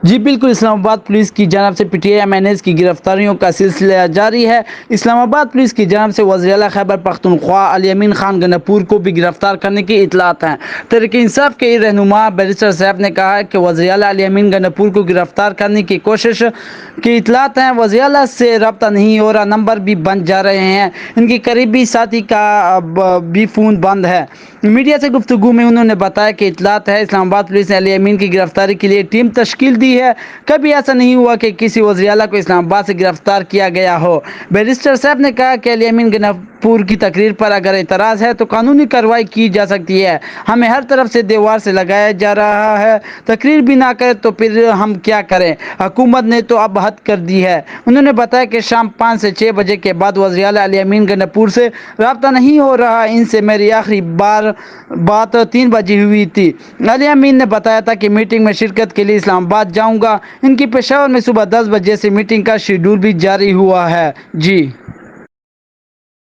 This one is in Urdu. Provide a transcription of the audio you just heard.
جی بالکل، اسلام آباد پولیس کی جانب سے P T I M N As کی گرفتاریوں کا سلسلہ جاری ہے۔ اسلام آباد پولیس کی جانب سے وزیر اعلیٰ خیبر پختونخوا الیمین خان گناپور کو بھی گرفتار کرنے کی اطلاعات ہیں۔ تحریک انصاف کے رہنما بیرسٹر سیف نے کہا ہے کہ وزیر اعلیٰ الیمین گناپور کو گرفتار کرنے کی کوشش کی اطلاعات ہیں۔ وزیر اعلیٰ سے رابطہ نہیں ہو رہا، نمبر بھی بند جا رہے ہیں، ان کی قریبی ساتھی کا بھی فون بند ہے۔ میڈیا سے گفتگو میں انہوں نے بتایا کہ اطلاعات ہے اسلام آباد پولیس نے الیمین کی گرفتاری کے لیے ٹیم تشکیل دی ہے۔ کبھی ایسا نہیں ہوا کہ کسی وزیر اعلیٰ کو اسلام آباد سے گرفتار کیا گیا ہو۔ بیرسٹر صاحب نے کہا کہ الیمین گناپور کی تقریر پر اگر اعتراض ہے تو قانونی کارروائی کی جا سکتی ہے۔ ہمیں ہر طرف سے دیوار سے لگایا جا رہا ہے، تقریر بھی نہ کرے تو پھر ہم کیا کریں؟ حکومت نے تو اب حد کر دی ہے۔ انہوں نے بتایا کہ شام 5 سے 6 بجے کے بعد وزیر اعلیٰ الیمین گناپور سے رابطہ نہیں ہو رہا، ان سے میری آخری بات 3 بجے ہوئی تھی۔ الیمین نے بتایا تھا کہ میٹنگ میں شرکت کے لیے اسلام آباد جاؤں گا۔ ان کی پشاور میں صبح 10 بجے سے میٹنگ کا شیڈول بھی جاری ہوا ہے۔ جی